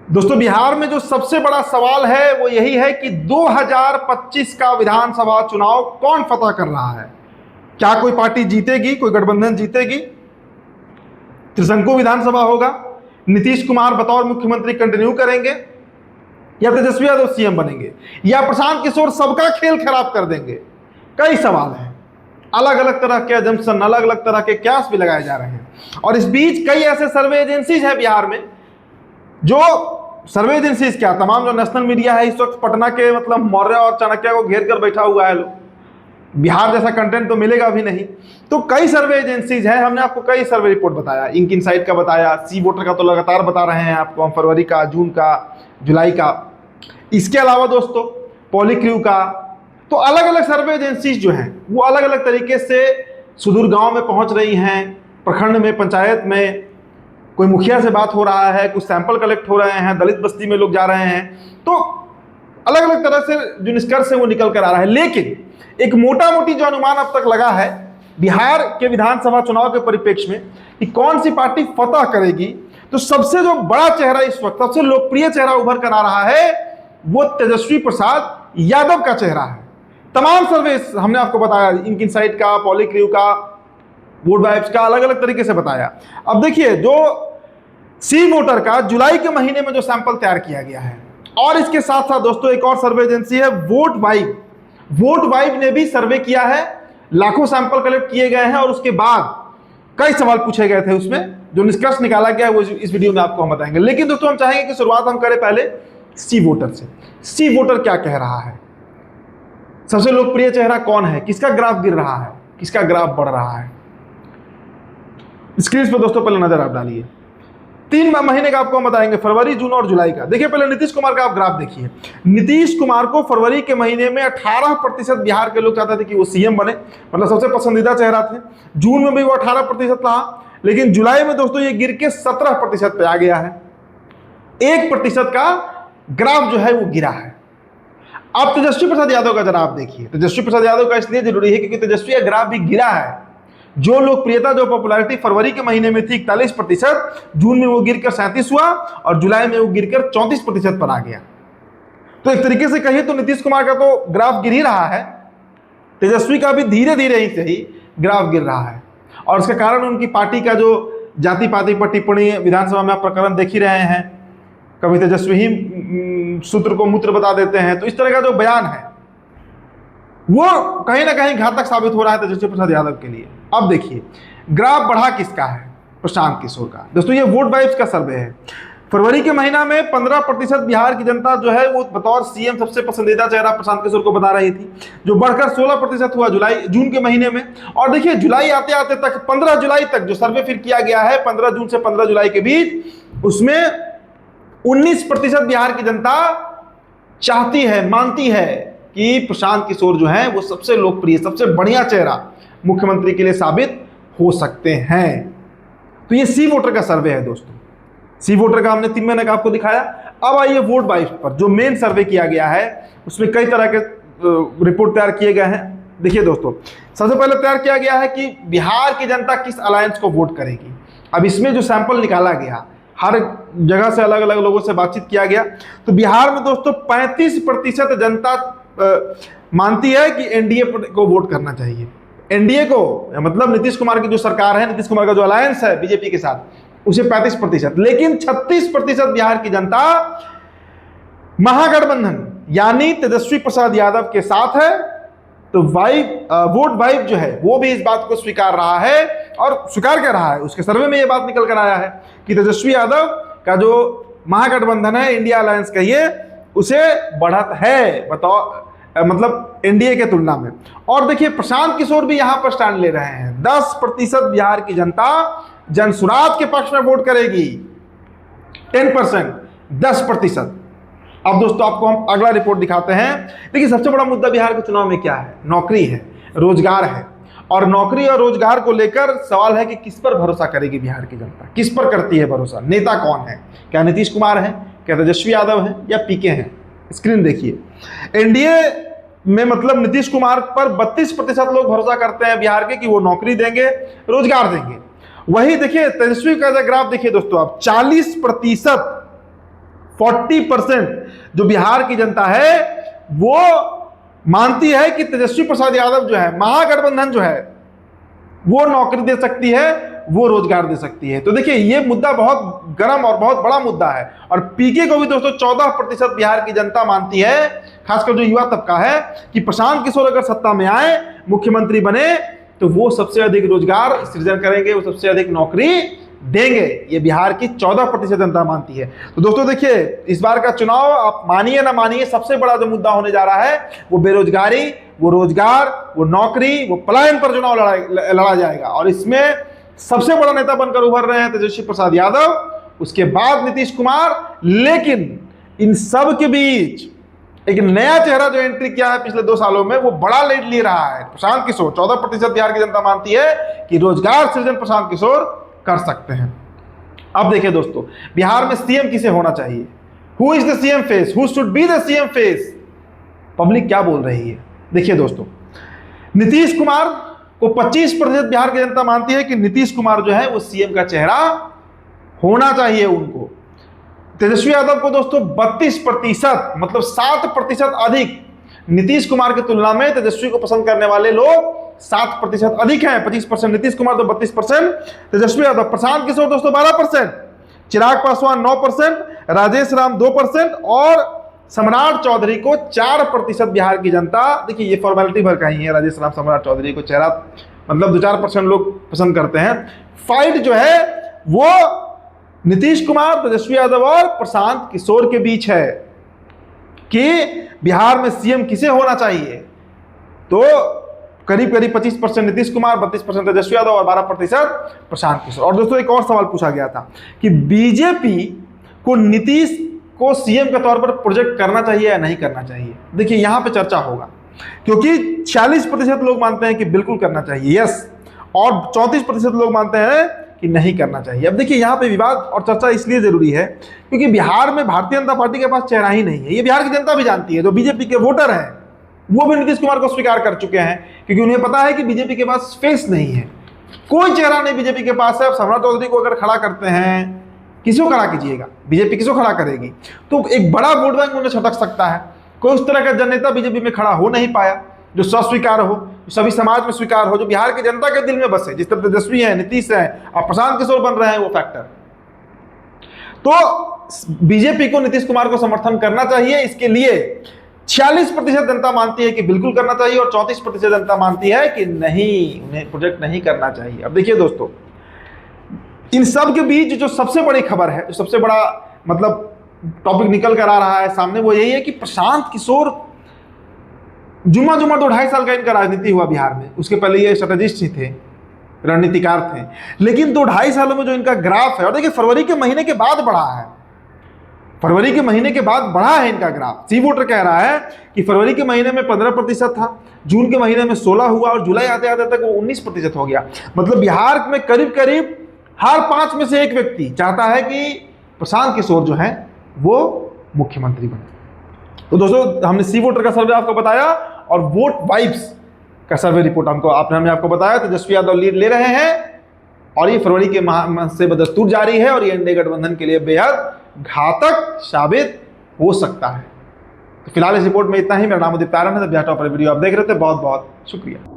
दोस्तों बिहार में जो सबसे बड़ा सवाल है वो यही है कि 2025 का विधानसभा चुनाव कौन फतह कर रहा है। क्या कोई पार्टी जीतेगी, कोई गठबंधन जीतेगी, त्रिशंकु विधानसभा होगा, नीतीश कुमार बतौर मुख्यमंत्री कंटिन्यू करेंगे, या तेजस्वी यादव सीएम बनेंगे, या प्रशांत किशोर सबका खेल खराब कर देंगे। कई सवाल हैं, अलग अलग तरह के एजम्पशन, अलग अलग तरह के क्यास भी लगाए जा रहे हैं। और इस बीच कई ऐसे सर्वे एजेंसीज हैं बिहार में, जो सर्वे एजेंसीज क्या, तमाम जो नेशनल मीडिया है इस वक्त पटना के मतलब मौर्य और चाणक्य को घेर कर बैठा हुआ है। लोग बिहार जैसा कंटेंट तो मिलेगा भी नहीं। तो कई सर्वे एजेंसीज हैं, हमने आपको कई सर्वे रिपोर्ट बताया, इंक इनसाइट का बताया, सी वोटर का तो लगातार बता रहे हैं आपको हम, फरवरी का, जून का, जुलाई का। इसके अलावा दोस्तों पॉलीक्रू का, तो अलग अलग सर्वे एजेंसीज जो हैं वो अलग अलग तरीके से सुदूर गांव में पहुंच रही हैं, प्रखंड में, पंचायत में कोई मुखिया से बात हो रहा है, कुछ सैंपल कलेक्ट हो रहे हैं, दलित बस्ती में लोग जा रहे हैं। तो अलग अलग तरह से जो निष्कर्ष है वो निकल कर आ रहा है। लेकिन एक मोटा मोटी जो अनुमान अब तक लगा है बिहार के विधानसभा चुनाव के परिप्रेक्ष्य में कि कौन सी पार्टी फतह करेगी, तो सबसे जो बड़ा चेहरा इस वक्त, सबसे लोकप्रिय चेहरा उभर कर आ रहा है वो तेजस्वी प्रसाद यादव का चेहरा है। तमाम सर्वे हमने आपको बताया, इंक इनसाइट का, पॉलीक्रू का, वोट वाइब्स का, अलग अलग तरीके से बताया। अब देखिए जो सी वोटर का जुलाई के महीने में जो सैंपल तैयार किया गया है, और इसके साथ साथ दोस्तों एक और सर्वे एजेंसी है वोट वाइब। वोट वाइब ने भी सर्वे किया है, लाखों सैंपल कलेक्ट किए गए हैं और उसके बाद कई सवाल पूछे गए थे, उसमें जो निष्कर्ष निकाला गया है वो इस वीडियो में आपको हम बताएंगे। लेकिन दोस्तों हम चाहेंगे कि शुरुआत हम करें पहले सी वोटर से। सी वोटर क्या कह रहा है, सबसे लोकप्रिय चेहरा कौन है, किसका ग्राफ गिर रहा है, किसका ग्राफ बढ़ रहा है। स्क्रीन पर दोस्तों पहले नजर आप डालिए, 3 महीने का आपको हम बताएंगे, फरवरी, जून और जुलाई का। देखिए पहले नीतीश कुमार का आप ग्राफ देखिए। नीतीश कुमार को फरवरी के महीने में 18% बिहार के लोग चाहते थे कि वो सीएम बने, मतलब सबसे पसंदीदा चेहरा थे। जून में भी वो 18% रहा, लेकिन जुलाई में दोस्तों ये गिर के 17% पे आ गया है। 1% का ग्राफ जो है वो गिरा है। अब तेजस्वी प्रसाद यादव का जरा आप देखिए। तेजस्वी प्रसाद यादव का इसलिए जरूरी है क्योंकि तेजस्वी का ग्राफ भी गिरा है। जो लोकप्रियता, जो पॉपुलैरिटी फरवरी के महीने में थी 41%, जून में वो गिरकर 37 हुआ और जुलाई में वो गिरकर 34% पर आ गया। तो एक तरीके से कहिए तो नीतीश कुमार का तो ग्राफ गिर ही रहा है, तेजस्वी का भी धीरे धीरे ही सही ग्राफ गिर रहा है। और इसका कारण उनकी पार्टी का जो जाति पाति पर टिप्पणी, विधानसभा में आप प्रकरण देख ही रहे हैं, कभी तेजस्वी ही सूत्र को मूत्र बता देते हैं। तो इस तरह का जो बयान है वो कहीं ना कहीं घातक साबित हो रहा है तेजस्वी प्रसाद यादव के लिए। अब देखिए ग्राफ बढ़ा किसका है, प्रशांत किशोर का। दोस्तों ये वोट वाइब्स का सर्वे है। फरवरी के महीना में 15% बिहार की जनता जो है वो बतौर सीएम सबसे पसंदीदा चेहरा प्रशांत किशोर को बता रही थी, जो बढ़कर 16% हुआ जून के महीने में। और देखिए जुलाई आते आते तक, 15 जुलाई तक जो सर्वे फिर किया गया है, 15 जून से 15 जुलाई के बीच, उसमें 19% बिहार की जनता चाहती है, मानती है कि प्रशांत किशोर जो है वो सबसे लोकप्रिय, सबसे बढ़िया चेहरा मुख्यमंत्री के लिए साबित हो सकते हैं। तो ये सी वोटर का सर्वे है दोस्तों। सी वोटर का हमने 3 महीने का आपको दिखाया। अब आइए वोट वाइब्स पर, जो मेन सर्वे किया गया है उसमें कई तरह के रिपोर्ट तैयार किए गए हैं। देखिए दोस्तों सबसे पहले तैयार किया गया है कि बिहार की जनता किस अलायंस को वोट करेगी। अब इसमें जो सैंपल निकाला गया, हर जगह से अलग अलग लोगों से बातचीत किया गया, तो बिहार में दोस्तों 35% जनता मानती है कि एनडीए को वोट करना चाहिए। एनडीए को मतलब नीतीश कुमार की जो सरकार है, नीतीश कुमार का जो अलायंस है बीजेपी के साथ, उसे 35%। लेकिन 36% बिहार की जनता महागठबंधन यानी तेजस्वी प्रसाद यादव के साथ है। तो वोट वाइब जो है वो भी इस बात को स्वीकार रहा है और स्वीकार कर रहा है। उसके सर्वे में ये बात निकल कर आया है कि तेजस्वी यादव का जो महागठबंधन है, इंडिया अलायंस कहिए, उसे बढ़त है मतलब एनडीए के तुलना में। और देखिए प्रशांत किशोर भी यहां पर स्टैंड ले रहे हैं। 10% बिहार की जनता जनसुराज के पक्ष में वोट करेगी, 10%, 10%। अब दोस्तों आपको हम अगला रिपोर्ट दिखाते हैं। देखिए सबसे बड़ा मुद्दा बिहार के चुनाव में क्या है, नौकरी है, रोजगार है। और नौकरी और रोजगार को लेकर सवाल है कि किस पर भरोसा करेगी बिहार की जनता, किस पर करती है भरोसा, नेता कौन है, क्या नीतीश कुमार है, क्या तेजस्वी यादव है, या पीके हैं। स्क्रीन देखिए, एनडीए में मतलब नीतीश कुमार पर 32% लोग भरोसा करते हैं बिहार के कि वो नौकरी देंगे, रोजगार देंगे। वही देखिए तेजस्वी का ग्राफ देखिए दोस्तों आप, 40% 40% जो बिहार की जनता है वो मानती है कि तेजस्वी प्रसाद यादव जो है, महागठबंधन जो है, वो नौकरी दे सकती है, वो रोजगार दे सकती है। तो देखिए ये मुद्दा बहुत गर्म और बहुत बड़ा मुद्दा है। और पीके को भी दोस्तों 14% बिहार की जनता मानती है, खासकर जो युवा तबका है, कि प्रशांत किशोर अगर सत्ता में आए, मुख्यमंत्री बने, तो वो सबसे अधिक रोजगार सृजन करेंगे, वो सबसे अधिक नौकरी देंगे। ये बिहार की 14% जनता मानती है। तो दोस्तों देखिए, इस बार का चुनाव आप मानिए ना मानिए, सबसे बड़ा जो मुद्दा होने जा रहा है वो बेरोजगारी, वो रोजगार, वो नौकरी, वो पलायन पर चुनाव लड़ा जाएगा। और इसमें सबसे बड़ा नेता बनकर उभर रहे हैं तेजस्वी प्रसाद यादव, उसके बाद नीतीश कुमार। लेकिन इन सब के बीच एक नया चेहरा जो एंट्री किया है पिछले 2 सालों में, वो बड़ा लीड ले रहा है, प्रशांत किशोर। 14% बिहार की जनता मानती है कि रोजगार सृजन प्रशांत किशोर कर सकते हैं। अब देखिए दोस्तों, बिहार में सीएम किसे होना चाहिए? Who is the CM face? Who should be the CM face? Public क्या बोल रही है? देखिए दोस्तों, नीतीश कुमार को 25% बिहार की जनता मानती है कि नीतीश कुमार जो है वो सीएम का चेहरा होना चाहिए उनको। तेजस्वी यादव को दोस्तों 32%, मतलब 7% अधिक नीतीश कुमार की तुलना में तेजस्वी को पसंद करने वाले लोग 7% अधिक हैं। 25% नीतीश कुमार तो 32% तेजस्वी यादव। प्रशांत किशोर दोस्तों 12%, चिराग पासवान 9%, राजेश राम 2% और सम्राट चौधरी को 4% बिहार की जनता, देखिए ये फॉर्मेलिटी भर का ही है, राजेश राम सम्राट चौधरी को चेहरा मतलब 2-4% लोग पसंद करते हैं। फाइट जो है वो नीतीश कुमार, तेजस्वी यादव और प्रशांत किशोर के बीच है कि बिहार में सीएम किसे होना चाहिए। तो करीब 25% नीतीश कुमार, 32% तेजस्वी यादव और 12% प्रशांत किशोर। और दोस्तों एक और सवाल पूछा गया था कि बीजेपी को नीतीश को सीएम के तौर पर प्रोजेक्ट करना चाहिए या नहीं करना चाहिए। देखिए यहां पे चर्चा होगा, क्योंकि 46% लोग मानते हैं कि बिल्कुल करना चाहिए, यस, और 34% लोग मानते हैं कि नहीं करना चाहिए। अब देखिए यहाँ पे विवाद और चर्चा इसलिए जरूरी है क्योंकि बिहार में भारतीय जनता पार्टी के पास चेहरा ही नहीं है। ये बिहार की जनता भी जानती है, जो बीजेपी के वोटर हैं वो भी नीतीश कुमार को स्वीकार कर चुके हैं, क्योंकि उन्हें पता है कि बीजेपी के पास फेस नहीं है, कोई चेहरा नहीं बीजेपी के पास है। अब सम्राट चौधरी को अगर खड़ा करते हैं, किसको खड़ा कीजिएगा? बीजेपी किसको खड़ा करेगी? तो एक बड़ा वोट बैंक उन्हें छटक सकता है। कोई उस तरह का जननेता बीजेपी में खड़ा हो नहीं पाया जो स्वीकार हो, सभी समाज में स्वीकार हो, जो बिहार की जनता के दिल में बसे। जिस तरह तेजस्वी है, नीतीश है और प्रशांत किशोर बन रहे हैं वो फैक्टर। तो बीजेपी को नीतीश कुमार को समर्थन करना चाहिए। इसके लिए 46% जनता मानती है कि बिल्कुल करना चाहिए और 34% जनता मानती है कि नहीं, उन्हें प्रोजेक्ट नहीं करना चाहिए। अब देखिए दोस्तों, इन सब के बीच जो सबसे बड़ी खबर है, जो सबसे बड़ा मतलब टॉपिक निकल कर आ रहा है सामने, वो यही है कि प्रशांत किशोर जुम्मा 2.5 साल का इनका राजनीति हुआ बिहार में। उसके पहले ये स्ट्रेटेजिस्ट ही थे, रणनीतिकार थे, लेकिन 2-2.5 सालों में जो इनका ग्राफ है, और देखिए फरवरी के महीने के बाद बढ़ा है, फरवरी के महीने के बाद बढ़ा है इनका ग्राफ। सी वोटर कह रहा है कि फरवरी के महीने में 15% था, जून के महीने में 16 हुआ और जुलाई आते आते तक वो 19% हो गया। मतलब बिहार में करीब करीब हर 5 में से 1 व्यक्ति चाहता है कि प्रशांत किशोर जो है वो मुख्यमंत्री बने। तो दोस्तों हमने सी वोटर का सर्वे आपको बताया और वोट वाइब्स का सर्वे रिपोर्ट हमने आपको बताया। तेजस्वी यादव लीड ले रहे हैं और ये फरवरी के माह से बदस्तूर जारी है और ये इंडिया गठबंधन के लिए बेहद घातक साबित हो सकता है। तो फिलहाल इस रिपोर्ट में इतना ही। मेरा नाम उदित तारण है। वीडियो आप देख रहे थे, बहुत बहुत शुक्रिया।